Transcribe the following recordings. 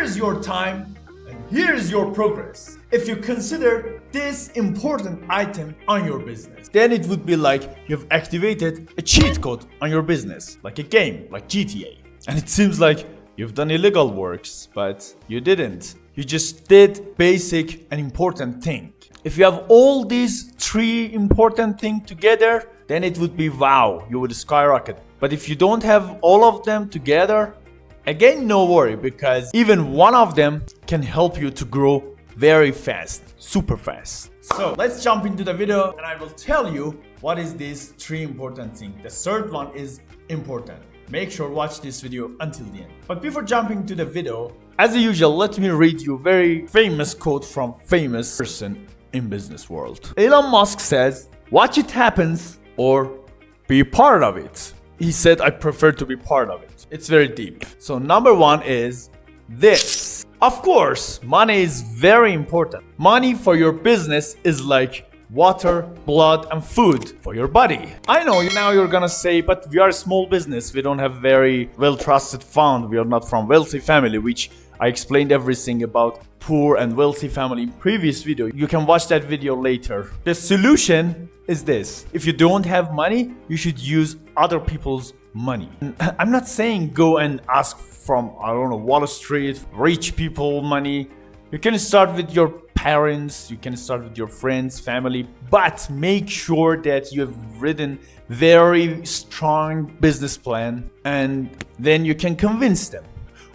here's your time and here's your progress. If you consider this important item on your business, then it would be like you've activated a cheat code on your business, like a game, like GTA. And it seems like you've done illegal works, but you didn't. You just did basic and important thing. If you have all these three important things together, then it would be wow, you would skyrocket. But if you don't have all of them together, again, no worry, because even one of them can help you to grow very fast, super fast. So let's jump into the video and I will tell you what is these three important things. The third one is important. Make sure watch this video until the end. But before jumping to the video, as usual, let me read you a very famous quote from famous person in business world. Elon Musk says, watch it happens or be part of it. He said, I prefer to be part of it. It's very deep. So number one is this. Of course, money is very important. Money for your business is like water, blood, and food for your body. I know now you're gonna say, but we are a small business. We don't have very well-trusted fund. We are not from wealthy family, which I explained everything about poor and wealthy family in previous video. You can watch that video later. The solution is this. If you don't have money, you should use other people's money. I'm not saying go and ask from, I don't know, Wall Street, rich people money. You can start with your parents, you can start with your friends, family, but make sure that you have written very strong business plan and then you can convince them.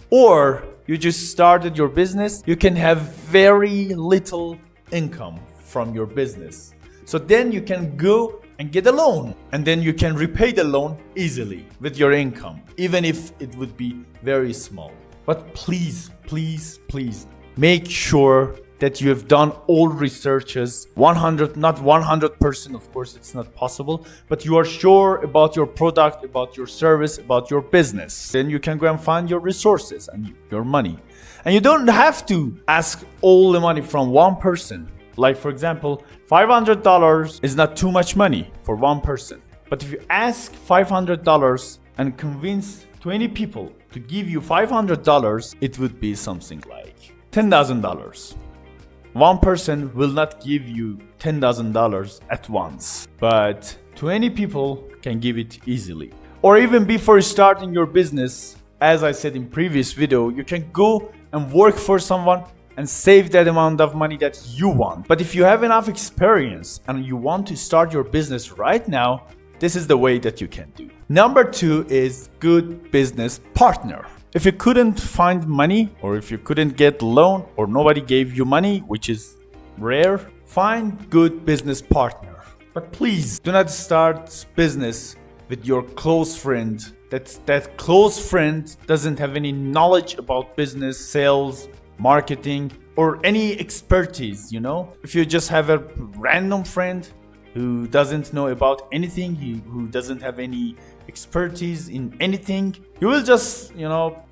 Or you just started your business, you can have very little income from your business. So then you can go and get a loan and then you can repay the loan easily with your income, even if it would be very small. But please, please, please make sure that you have done all researches, not 100%, of course it's not possible, but you are sure about your product, about your service, about your business. Then you can go and find your resources and your money. And you don't have to ask all the money from one person. Like for example, $500 is not too much money for one person. But if you ask $500 and convince 20 people to give you $500, it would be something like $10,000. One person will not give you $10,000 at once, but 20 people can give it easily. Or even before starting your business, as I said in previous video, you can go and work for someone and save that amount of money that you want. But if you have enough experience and you want to start your business right now, this is the way that you can do. Number two is good business partner. If you couldn't find money, or if you couldn't get loan, or nobody gave you money, which is rare, find good business partner. But please do not start business with your close friend. That close friend doesn't have any knowledge about business, sales, marketing, or any expertise, you know? If you just have a random friend who doesn't know about anything, who doesn't have any expertise in anything, you will just,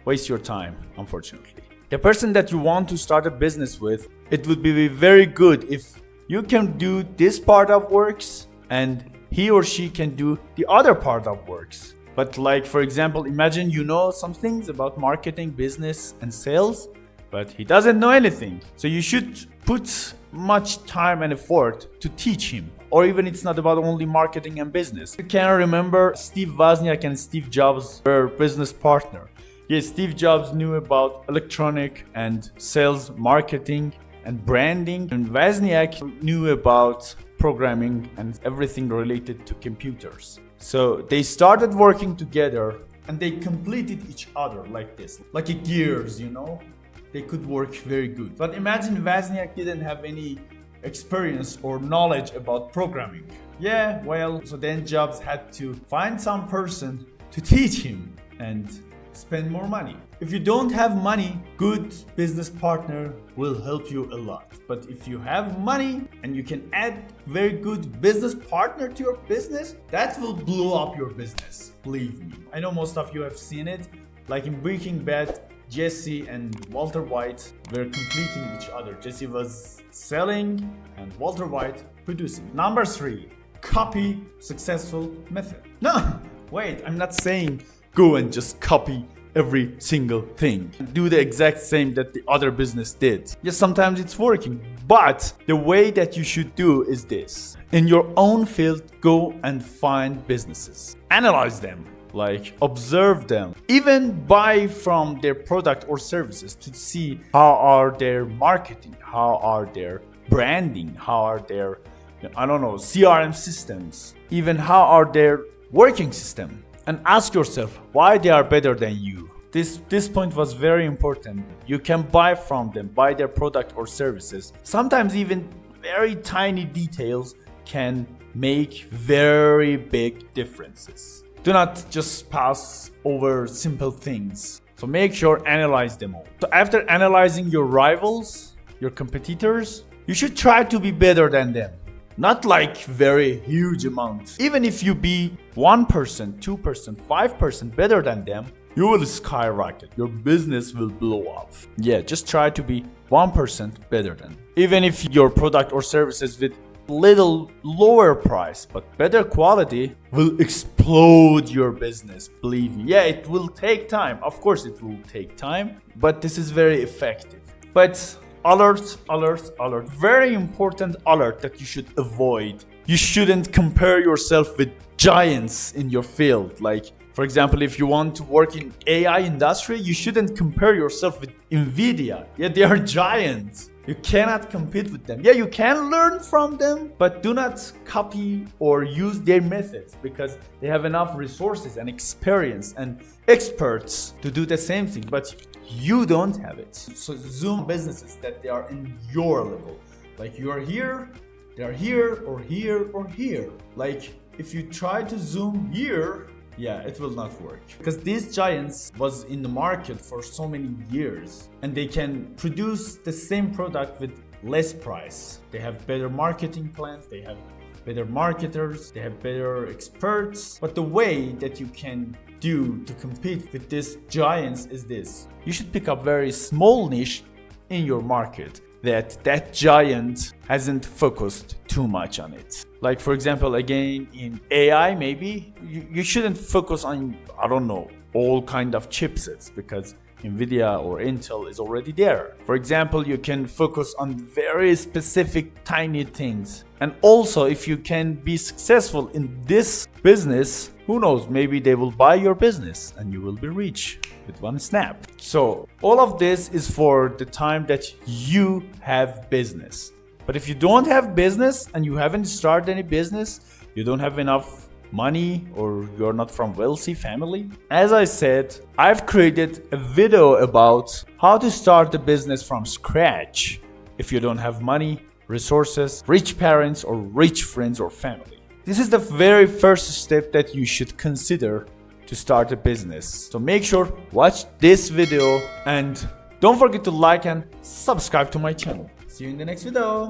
waste your time, unfortunately. The person that you want to start a business with, it would be very good if you can do this part of works and he or she can do the other part of works. But like, for example, imagine you know some things about marketing, business, and sales, but he doesn't know anything. So you should put much time and effort to teach him. Or even it's not about only marketing and business. You can remember Steve Wozniak and Steve Jobs were business partner. Yes, Steve Jobs knew about electronic and sales, marketing and branding. And Wozniak knew about programming and everything related to computers. So they started working together and they completed each other like this. Like a gears, They could work very good. But imagine Wozniak didn't have any experience or knowledge about programming. Yeah, well, so then Jobs had to find some person to teach him and spend more money. If you don't have money, good business partner will help you a lot. But if you have money and you can add very good business partner to your business, that will blow up your business. Believe me. I know most of you have seen it. Like in Breaking Bad, Jesse and Walter White were completing each other. Jesse was selling and Walter White producing. Number three, copy successful method. No, wait, I'm not saying go and just copy every single thing. Do the exact same that the other business did. Yes, sometimes it's working, but the way that you should do is this. In your own field, go and find businesses. Analyze them. Like observe them, even buy from their product or services to see how are their marketing, how are their branding, how are their, I don't know, CRM systems, even how are their working system, and ask yourself why they are better than you. This point was very important. You can buy from them, buy their product or services. Sometimes even very tiny details can make very big differences. Do not just pass over simple things. So make sure analyze them all. So after analyzing your rivals, your competitors, you should try to be better than them. Not like very huge amounts. Even if you be 1%, 2%, 5% better than them, you will skyrocket. Your business will blow up. Yeah, just try to be 1% better than. Even if your product or services with little lower price but better quality will explode your business, believe me. Yeah, it will take time, of course it will take time, but this is very effective. But alert, very important alert that you should avoid. You shouldn't compare yourself with giants in your field. Like, for example, if you want to work in AI industry, you shouldn't compare yourself with Nvidia. Yeah, they are giants. You cannot compete with them. Yeah, you can learn from them, but do not copy or use their methods because they have enough resources and experience and experts to do the same thing, but you don't have it. So zoom businesses that they are in your level. Like you are here, they are here or here or here. Like if you try to zoom here, yeah, it will not work because these giants was in the market for so many years and they can produce the same product with less price. They have better marketing plans, they have better marketers, they have better experts. But the way that you can do to compete with these giants is this. You should pick up very small niche in your market that giant hasn't focused too much on it. Like for example, again in AI, maybe you shouldn't focus on, I don't know, all kind of chipsets because Nvidia or Intel is already there. For example, you can focus on very specific tiny things. And also if you can be successful in this business, who knows, maybe they will buy your business and you will be rich with one snap. So all of this is for the time that you have business. But if you don't have business and you haven't started any business, you don't have enough money or you're not from wealthy family, as I said, I've created a video about how to start a business from scratch if you don't have money, resources, rich parents or rich friends or family. This is the very first step that you should consider to start a business. So make sure watch this video and don't forget to like and subscribe to my channel. See you in the next video.